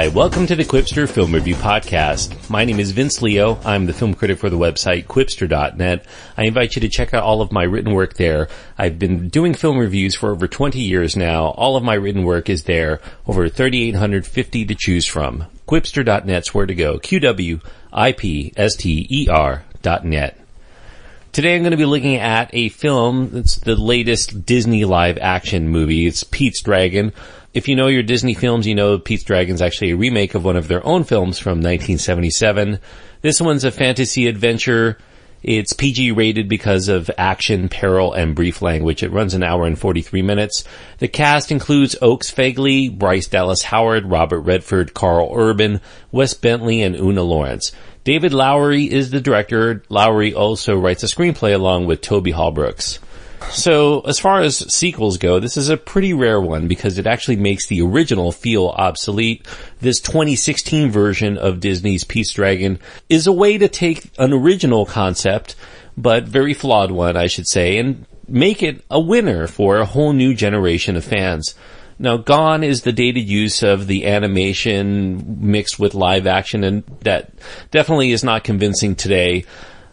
Hi, welcome to the Quipster Film Review Podcast. My name is Vince Leo. I'm the film critic for the website Quipster.net. I invite you to check out all of my written work there. I've been doing film reviews for over 20 years now. All of my written work is there, over 3,850 to choose from. Quipster.net's where to go. QWIPSTER.net. Today I'm going to be looking at a film that's the latest Disney live action movie. It's Pete's Dragon. If you know your Disney films, you know Pete's Dragon is actually a remake of one of their own films from 1977. This one's a fantasy adventure. It's PG rated because of action, peril, and brief language. It runs an hour and 43 minutes. The cast includes Oakes Fegley, Bryce Dallas Howard, Robert Redford, Carl Urban, Wes Bentley, and Una Lawrence. David Lowery is the director. Lowery also writes a screenplay along with Toby Hallbrooks. So, as far as sequels go, this is a pretty rare one because it actually makes the original feel obsolete. This 2016 version of Disney's Pete's Dragon is a way to take an original concept, but very flawed one, I should say, and make it a winner for a whole new generation of fans. Now, gone is the dated use of the animation mixed with live action, and that definitely is not convincing today.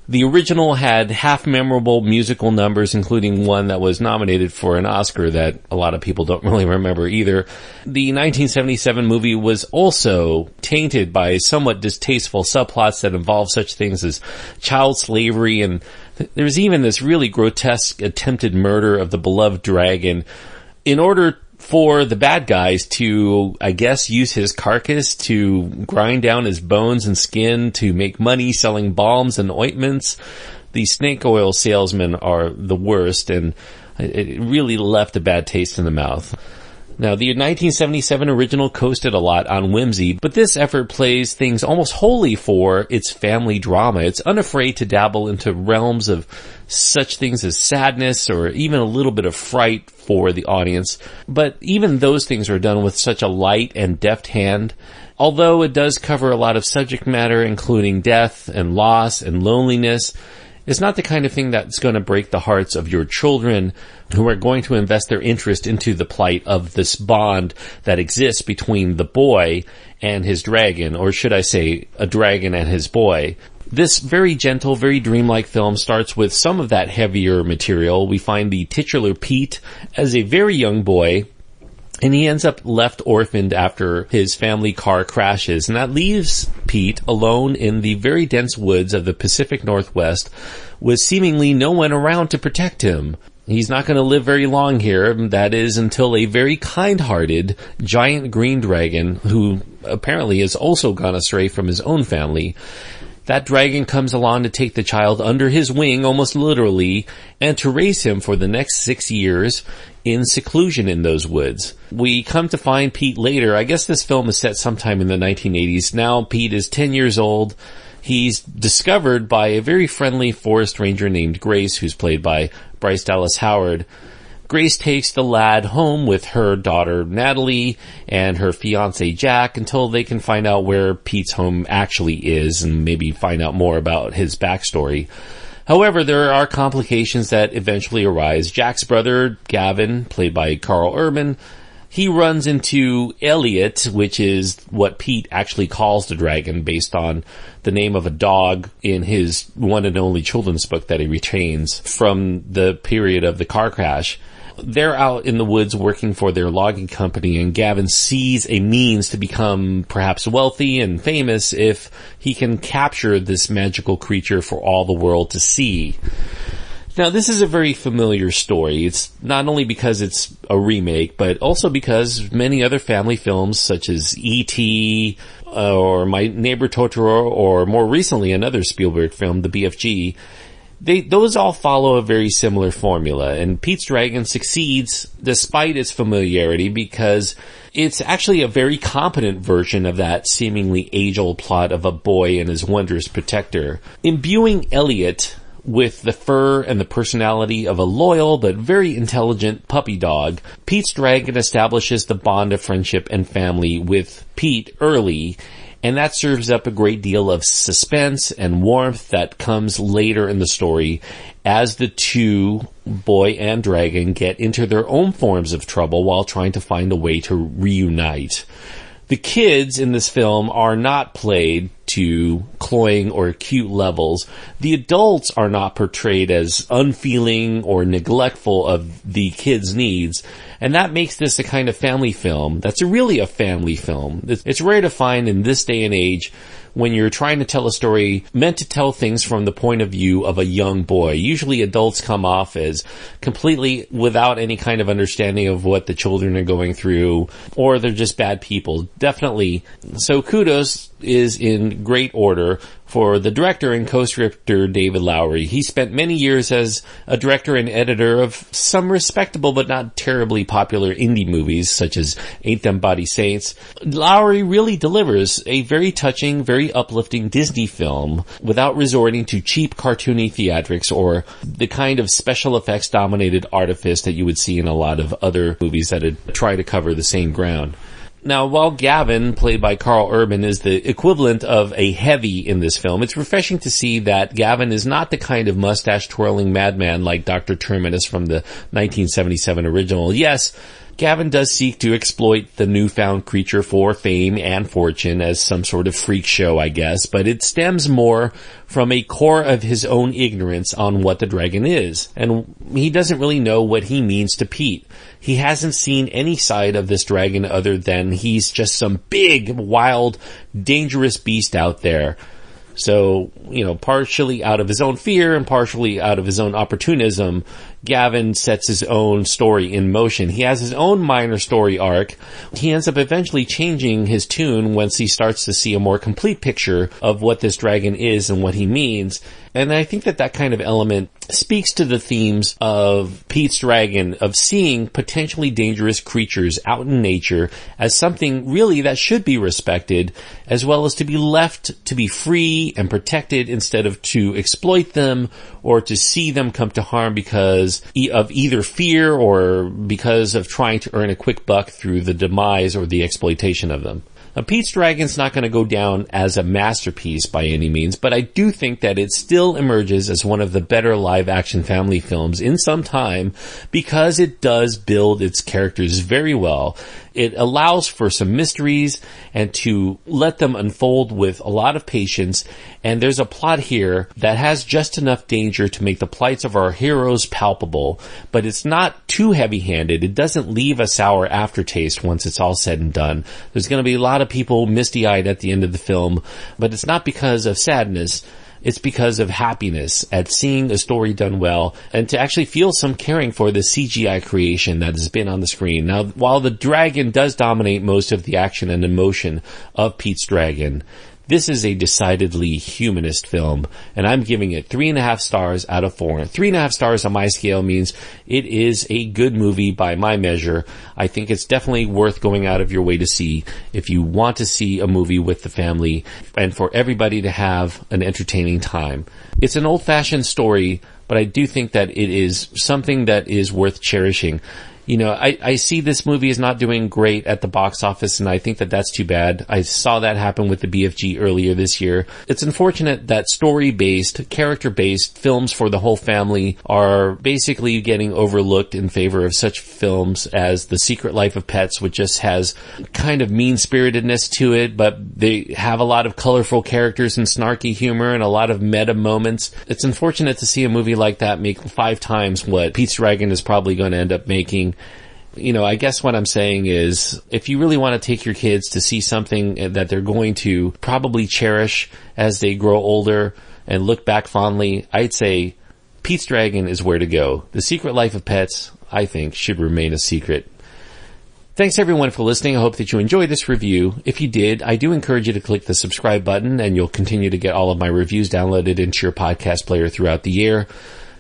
The original had half-memorable musical numbers, including one that was nominated for an Oscar that a lot of people don't really remember either. The 1977 movie was also tainted by somewhat distasteful subplots that involve such things as child slavery, and there's even this really grotesque attempted murder of the beloved dragon in order for the bad guys to, I guess, use his carcass to grind down his bones and skin to make money selling balms and ointments. The snake oil salesmen are the worst, and it really left a bad taste in the mouth. Now, the 1977 original coasted a lot on whimsy, but this effort plays things almost wholly for its family drama. It's unafraid to dabble into realms of such things as sadness or even a little bit of fright for the audience. But even those things are done with such a light and deft hand. Although it does cover a lot of subject matter, including death and loss and loneliness, it's not the kind of thing that's going to break the hearts of your children who are going to invest their interest into the plight of this bond that exists between the boy and his dragon, or should I say, a dragon and his boy. This very gentle, very dreamlike film starts with some of that heavier material. We find the titular Pete as a very young boy, and he ends up left orphaned after his family car crashes, and that leaves Pete alone in the very dense woods of the Pacific Northwest with seemingly no one around to protect him. He's not going to live very long here, that is until a very kind-hearted giant green dragon, who apparently has also gone astray from his own family. That dragon comes along to take the child under his wing, almost literally, and to raise him for the next 6 years in seclusion in those woods. We come to find Pete later. I guess this film is set sometime in the 1980s. Now Pete is 10 years old. He's discovered by a very friendly forest ranger named Grace, who's played by Bryce Dallas Howard. Grace takes the lad home with her daughter Natalie and her fiancé Jack until they can find out where Pete's home actually is and maybe find out more about his backstory. However, there are complications that eventually arise. Jack's brother, Gavin, played by Carl Urban, he runs into Elliot, which is what Pete actually calls the dragon based on the name of a dog in his one and only children's book that he retains from the period of the car crash. They're out in the woods working for their logging company, and Gavin sees a means to become perhaps wealthy and famous if he can capture this magical creature for all the world to see. Now, this is a very familiar story. It's not only because it's a remake, but also because many other family films such as E.T., or My Neighbor Totoro, or more recently another Spielberg film, The BFG, those all follow a very similar formula, and Pete's Dragon succeeds despite its familiarity because it's actually a very competent version of that seemingly age-old plot of a boy and his wondrous protector. Imbuing Elliot with the fur and the personality of a loyal but very intelligent puppy dog, Pete's Dragon establishes the bond of friendship and family with Pete early, and that serves up a great deal of suspense and warmth that comes later in the story as the two, boy and dragon, get into their own forms of trouble while trying to find a way to reunite. The kids in this film are not played to cloying or cute levels. The adults are not portrayed as unfeeling or neglectful of the kids' needs. And that makes this a kind of family film that's really a family film. It's rare to find in this day and age when you're trying to tell a story meant to tell things from the point of view of a young boy. Usually adults come off as completely without any kind of understanding of what the children are going through, or they're just bad people. Definitely. So kudos is in great order for the director and co-scripter David Lowery. He spent many years as a director and editor of some respectable but not terribly popular indie movies, such as Ain't Them Body Saints. Lowery really delivers a very touching, very uplifting Disney film without resorting to cheap cartoony theatrics or the kind of special effects dominated artifice that you would see in a lot of other movies that had tried to cover the same ground. Now, while Gavin, played by Carl Urban, is the equivalent of a heavy in this film, it's refreshing to see that Gavin is not the kind of mustache-twirling madman like Dr. Terminus from the 1977 original. Yes, Gavin does seek to exploit the newfound creature for fame and fortune as some sort of freak show, I guess, but it stems more from a core of his own ignorance on what the dragon is. And he doesn't really know what he means to Pete. He hasn't seen any side of this dragon other than he's just some big, wild, dangerous beast out there. So, partially out of his own fear and partially out of his own opportunism, Gavin sets his own story in motion. He has his own minor story arc. He ends up eventually changing his tune once he starts to see a more complete picture of what this dragon is and what he means. And I think that kind of element speaks to the themes of Pete's Dragon, of seeing potentially dangerous creatures out in nature as something really that should be respected, as well as to be left to be free and protected instead of to exploit them or to see them come to harm because of either fear or because of trying to earn a quick buck through the demise or the exploitation of them. Now, Pete's Dragon's not going to go down as a masterpiece by any means, but I do think that it still emerges as one of the better live-action family films in some time because it does build its characters very well. It allows for some mysteries and to let them unfold with a lot of patience, and there's a plot here that has just enough danger to make the plights of our heroes palpable, but it's not too heavy-handed. It doesn't leave a sour aftertaste once it's all said and done. There's going to be a lot of people misty-eyed at the end of the film, but it's not because of sadness. It's because of happiness at seeing a story done well and to actually feel some caring for the CGI creation that has been on the screen. Now, while the dragon does dominate most of the action and emotion of Pete's Dragon, this is a decidedly humanist film, and I'm giving it 3.5 stars out of 4. 3.5 stars on my scale means it is a good movie by my measure. I think it's definitely worth going out of your way to see if you want to see a movie with the family and for everybody to have an entertaining time. It's an old-fashioned story, but I do think that it is something that is worth cherishing. I see this movie is not doing great at the box office, and I think that that's too bad. I saw that happen with the BFG earlier this year. It's unfortunate that story-based, character-based films for the whole family are basically getting overlooked in favor of such films as The Secret Life of Pets, which just has kind of mean-spiritedness to it, but they have a lot of colorful characters and snarky humor and a lot of meta moments. It's unfortunate to see a movie like that make 5 times what Pete's Dragon is probably going to end up making. I guess what I'm saying is, if you really want to take your kids to see something that they're going to probably cherish as they grow older and look back fondly, I'd say Pete's Dragon is where to go. The Secret Life of Pets, I think, should remain a secret. Thanks everyone for listening. I hope that you enjoyed this review. If you did, I do encourage you to click the subscribe button and you'll continue to get all of my reviews downloaded into your podcast player throughout the year.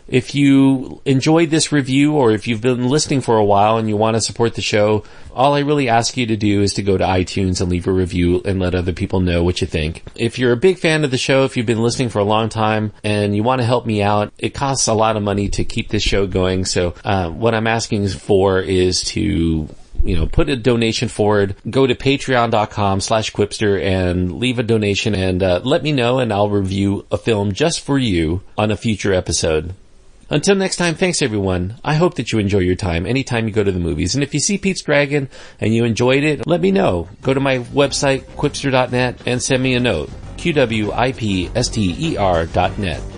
If you enjoyed this review or if you've been listening for a while and you want to support the show, all I really ask you to do is to go to iTunes and leave a review and let other people know what you think. If you're a big fan of the show, if you've been listening for a long time and you want to help me out, it costs a lot of money to keep this show going. So what I'm asking for is to put a donation forward. Go to patreon.com/Quipster and leave a donation and let me know, and I'll review a film just for you on a future episode. Until next time, thanks everyone. I hope that you enjoy your time anytime you go to the movies. And if you see Pete's Dragon and you enjoyed it, let me know. Go to my website, quipster.net, and send me a note. QWIPSTER.net.